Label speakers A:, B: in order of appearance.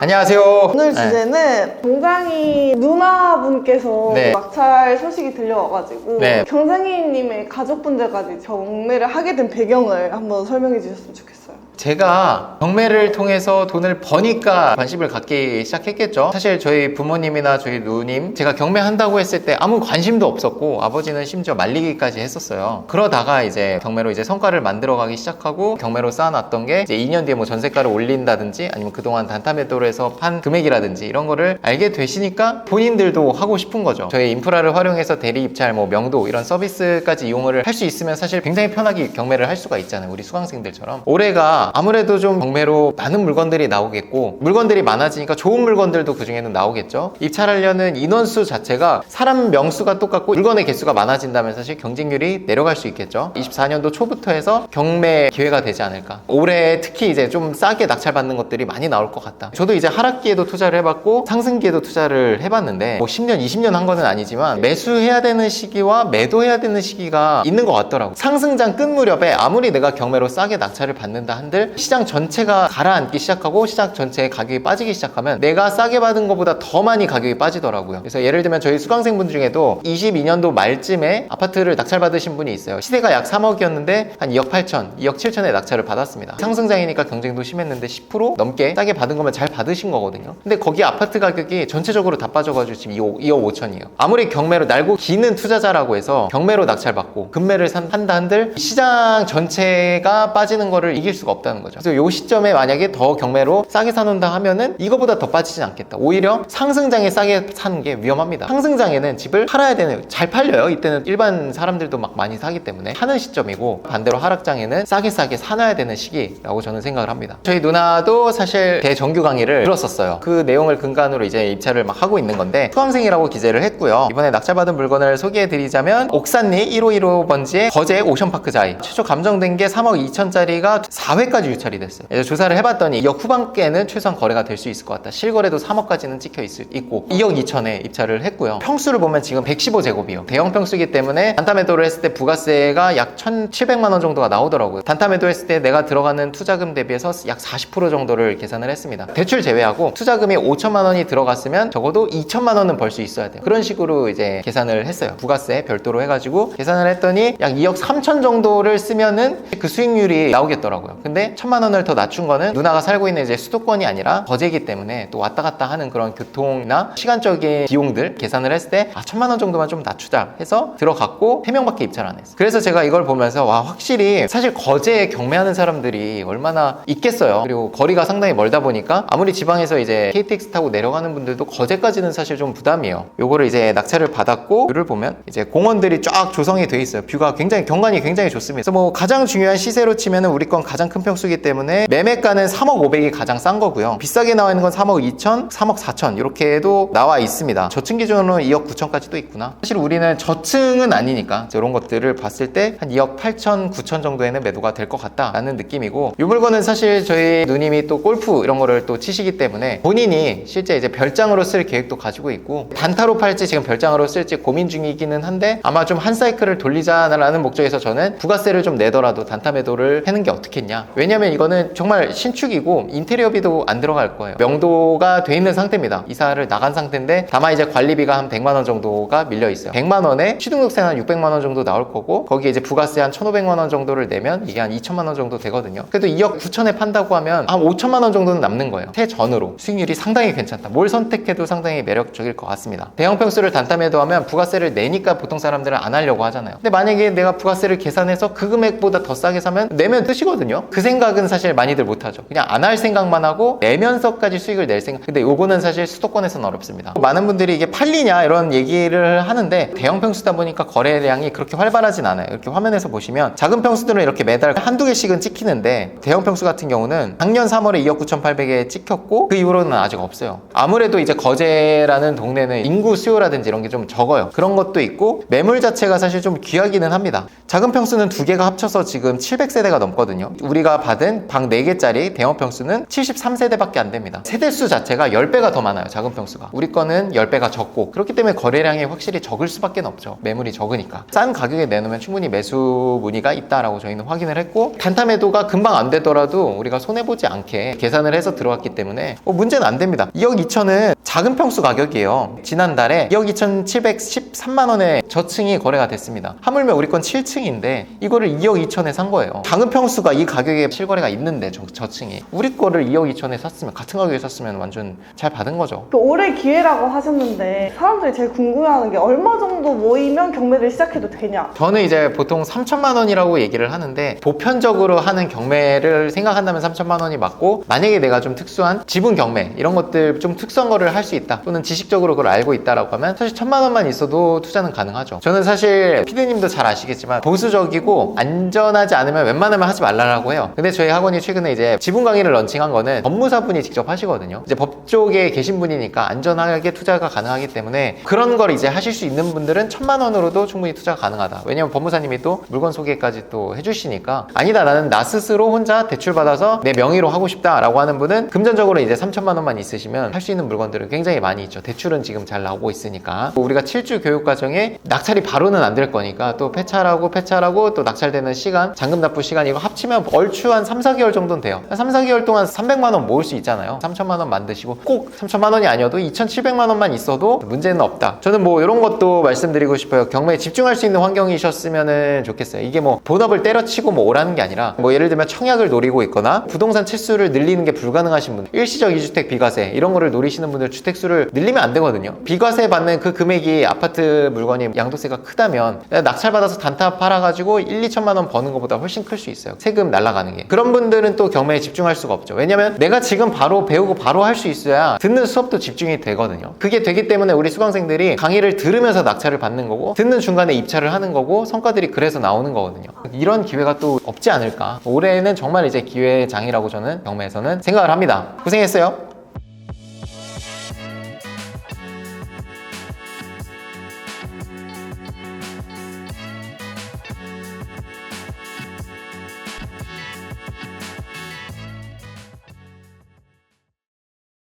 A: 안녕하세요.
B: 오늘 주제는 굉장히 누나분께서
A: 네.
B: 낙찰 소식이 들려와가지고
A: 네.
B: 경장님의 가족분들까지 경매를 하게 된 배경을 한번 설명해 주셨으면 좋겠어요.
A: 제가 경매를 통해서 돈을 버니까 관심을 갖기 시작했겠죠. 사실 저희 부모님이나 저희 누님, 제가 경매한다고 했을 때 아무 관심도 없었고 아버지는 심지어 말리기까지 했었어요. 그러다가 이제 경매로 이제 성과를 만들어가기 시작하고 경매로 쌓아놨던 게 이제 2년 뒤에 뭐 전세가를 올린다든지 아니면 그동안 단타 매도로 해서 판 금액이라든지 이런 거를 알게 되시니까 본인들도 하고 싶은 거죠. 저희 인프라를 활용해서 대리 입찰, 뭐 명도 이런 서비스까지 이용을 할 수 있으면 사실 굉장히 편하게 경매를 할 수가 있잖아요. 우리 수강생들처럼. 올해가 아무래도 좀 경매로 많은 물건들이 나오겠고 물건들이 많아지니까 좋은 물건들도 그 중에는 나오겠죠. 입찰하려는 인원수 자체가 사람 명수가 똑같고 물건의 개수가 많아진다면 사실 경쟁률이 내려갈 수 있겠죠. 24년도 초부터 해서 경매 기회가 되지 않을까. 올해 특히 이제 좀 싸게 낙찰받는 것들이 많이 나올 것 같다. 저도 이제 하락기에도 투자를 해봤고 상승기에도 투자를 해봤는데 뭐 10년, 20년 한 거는 아니지만 매수해야 되는 시기와 매도해야 되는 시기가 있는 것 같더라고. 상승장 끝 무렵에 아무리 내가 경매로 싸게 낙찰을 받는다 한들 시장 전체가 가라앉기 시작하고 시장 전체의 가격이 빠지기 시작하면 내가 싸게 받은 것보다 더 많이 가격이 빠지더라고요. 그래서 예를 들면 저희 수강생분 중에도 22년도 말쯤에 아파트를 낙찰받으신 분이 있어요. 시세가 약 3억이었는데 한 2억 8천, 2억 7천에 낙찰을 받았습니다. 상승장이니까 경쟁도 심했는데 10% 넘게 싸게 받은 거면 잘 받으신 거거든요. 근데 거기 아파트 가격이 전체적으로 다 빠져가지고 지금 2억 5천이에요. 아무리 경매로 날고 기는 투자자라고 해서 경매로 낙찰받고 금매를 한다 한들 시장 전체가 빠지는 거를 이길 수가 없다는 거죠. 그래서 이 시점에 만약에 더 경매로 싸게 사놓는다 하면은 이거보다 더 빠지진 않겠다. 오히려 상승장에 싸게 사는 게 위험합니다. 상승장에는 집을 팔아야 되는, 잘 팔려요. 이때는 일반 사람들도 막 많이 사기 때문에 하는 시점이고, 반대로 하락장에는 싸게 사놔야 되는 시기라고 저는 생각을 합니다. 저희 누나도 사실 대정규 강의를 들었었어요. 그 내용을 근간으로 이제 입찰을 막 하고 있는 건데 수강생이라고 기재를 했고요. 이번에 낙찰받은 물건을 소개해드리자면 옥산리 1515번지의 거제 오션파크 자이, 최초 감정된 게 3억 2천짜리가 4회까지 유찰이 됐어요. 조사를 해봤더니 2억 후반께는 최소한 거래가 될 수 있을 것 같다. 실거래도 3억까지는 찍혀 있고 2억 2천에 입찰을 했고요. 평수를 보면 지금 115제곱이요. 대형 평수이기 때문에 단타 매도를 했을 때 부가세가 약 1,700만 원 정도가 나오더라고요. 단타 매도했을 때 내가 들어가는 투자금 대비해서 약 40% 정도를 계산을 했습니다. 대출 제외하고 투자금이 5천만 원이 들어갔으면 적어도 2천만 원은 벌 수 있어야 돼요. 그런 식으로 이제 계산을 했어요. 부가세 별도로 해가지고 계산을 했더니 약 2억 3천 정도를 쓰면은 그 수익률이 나오겠더라고요. 근데 1천만 원을 더 낮춘 거는 누나가 살고 있는 이제 수도권이 아니라 거제이기 때문에 또 왔다 갔다 하는 그런 교통이나 시간적인 비용들 계산을 했을 때 1천만 원 정도만 좀 낮추자 해서 들어갔고 3명밖에 입찰 안 했어요. 그래서 제가 이걸 보면서 와, 확실히 사실 거제에 경매하는 사람들이 얼마나 있겠어요. 그리고 거리가 상당히 멀다 보니까 아무리 지방에서 이제 KTX 타고 내려가는 분들도 거제까지는 사실 좀 부담이에요. 요거를 이제 낙찰을 받았고 뷰를 보면 이제 공원들이 쫙 조성이 돼 있어요. 뷰가 굉장히 경관이 굉장히 좋습니다. 그래서 뭐 가장 중요한 시세로 치면은 우리 건 가장 큰 평수이기 때문에 매매가는 3억 5백이 가장 싼 거고요. 비싸게 나와 있는 건 3억 2천, 3억 4천 이렇게도 나와 있습니다. 저층 기준으로는 2억 9천까지 또 있구나. 사실 우리는 저층은 아니니까 이런 것들을 봤을 때 한 2억 8천, 9천 정도에는 매도가 될 것 같다라는 느낌이고, 이 물건은 사실 저희 누님이 또 골프 이런 거를 또 치시기 때문에 본인이 실제 이제 별장으로 쓸 계획도 가지고 있고 단타로 팔지 지금 별장으로 쓸지 고민 중이기는 한데 아마 좀 한 사이클을 돌리자라는 목적에서 저는 부가세를 좀 내더라도 단타 매도를 하는 게 어떻겠냐. 왜냐면 이거는 정말 신축이고 인테리어비도 안 들어갈 거예요. 명도가 돼 있는 상태입니다. 이사를 나간 상태인데 다만 이제 관리비가 한 100만 원 정도가 밀려 있어요. 100만 원에 취등록세 한 600만 원 정도 나올 거고 거기에 이제 부가세 한 1,500만 원 정도를 내면 이게 한 2천만 원 정도 되거든요. 그래도 2억 9천에 판다고 하면 한 5천만 원 정도는 남는 거예요. 세전으로 수익률이 상당히 괜찮다. 뭘 선택해도 상당히 매력적일 것 같습니다. 대형 평수를 단타 매도하면 부가세를 내니까 보통 사람들은 안 하려고 하잖아요. 근데 만약에 내가 부가세를 계산해서 그 금액보다 더 싸게 사면 내면 뜻이거든요. 그 생각은 사실 많이들 못하죠. 그냥 안 할 생각만 하고 내면서까지 수익을 낼 생각. 근데 요거는 사실 수도권에서는 어렵습니다. 많은 분들이 이게 팔리냐 이런 얘기를 하는데 대형 평수다 보니까 거래량이 그렇게 활발하진 않아요. 이렇게 화면에서 보시면 작은 평수들은 이렇게 매달 한두 개씩은 찍히는데 대형 평수 같은 경우는 작년 3월에 2억 9,800에 찍혔고 그 이후로는 아직 없어요. 아무래도 이제 거제라는 동네는 인구 수요라든지 이런 게 좀 적어요. 그런 것도 있고 매물 자체가 사실 좀 귀하기는 합니다. 작은 평수는 두 개가 합쳐서 지금 700세대가 넘거든요. 우리가 받은 방 4개짜리 대형 평수는 73세대밖에 안 됩니다. 세대수 자체가 10배가 더 많아요. 작은 평수가. 우리 거는 10배가 적고, 그렇기 때문에 거래량이 확실히 적을 수밖에 없죠. 매물이 적으니까. 싼 가격에 내놓으면 충분히 매수 문의가 있다라고 저희는 확인을 했고, 단타 매도가 금방 안 되더라도 우리가 손해보지 않게 계산을 해서 들어왔기 때문에 문제는 안 됩니다. 2억 2천은 작은 평수 가격이에요. 지난달에 2억 2,713만 원에 저층이 거래가 됐습니다. 하물며 우리 건 7층인데 이거를 2억 2천에 산 거예요. 작은 평수가 이 가격에 실거래가 있는데 저층이 우리 거를 2억 2천에 샀으면, 같은 가격에 샀으면 완전 잘 받은 거죠.
B: 또 올해 기회라고 하셨는데 사람들이 제일 궁금해하는 게 얼마 정도 모이면 경매를 시작해도 되냐?
A: 저는 이제 보통 3천만 원이라고 얘기를 하는데, 보편적으로 하는 경매를 생각한다면 3천만 원이 맞고, 만약에 내가 좀 특수한 지분 경매 이런 것들 좀 특수한 거를 할 수 있다, 또는 지식적으로 그걸 알고 있다라고 하면 사실 1,000만 원만 있어도 투자는 가능하죠. 저는 사실 피디님도 잘 아시겠지만 보수적이고 안전하지 않으면 웬만하면 하지 말라고 해요. 근데 저희 학원이 최근에 이제 지분 강의를 런칭한 거는 법무사분이 직접 하시거든요. 이제 법 쪽에 계신 분이니까 안전하게 투자가 가능하기 때문에 그런 걸 이제 하실 수 있는 분들은 1,000만 원으로도 충분히 투자가 가능하다. 왜냐면 법무사님이 또 물건 소개까지 또 해주시니까, 아니다, 나는 나 스스로 혼자 대출 받아서 내 명의로 하고 싶다라고 하는 분은 금전적으로 이제 3천만 원만 있으시면 할 수 있는 물건들은 굉장히 많이 있죠. 대출은 지금 잘 나오고 있으니까. 우리가 7주 교육 과정에 낙찰이 바로는 안 될 거니까 또 폐차라고 또 낙찰되는 시간, 잔금 납부 시간, 이거 합치면 얼추 한 3, 4개월 정도는 돼요. 한 3, 4개월 동안 300만 원 모을 수 있잖아요. 3천만 원 만드시고, 꼭 3천만 원이 아니어도 2,700만 원만 있어도 문제는 없다. 저는 이런 것도 말씀드리고 싶어요. 경매에 집중할 수 있는 환경이셨으면 좋겠어요. 이게 본업을 때려치고 오라는 게 아니라, 예를 들면 청약을 노리고 있거나 부동산 채수를 늘리는 게 불가능하신 분들, 일시적 2주택 비과세 이런 거를 노리시는 분들 주택수를 늘리면 안 되거든요. 비과세 받는 그 금액이 아파트 물건이 양도세가 크다면 낙찰받아서 단타 팔아가지고 1, 2천만 원 버는 것보다 훨씬 클 수 있어요. 세금 날아가는 게. 그런 분들은 또 경매에 집중할 수가 없죠. 왜냐면 내가 지금 바로 배우고 바로 할 수 있어야 듣는 수업도 집중이 되거든요. 그게 되기 때문에 우리 수강생들이 강의를 들으면서 낙찰을 받는 거고, 듣는 중간에 입찰을 하는 거고, 성과들이 그래서 나오는 거거든요. 이런 기회가 또 없지 않을까. 올해는 정말 이제 기회의 장이라고 저는 경매에서는 생각을 합니다. 고생했어요.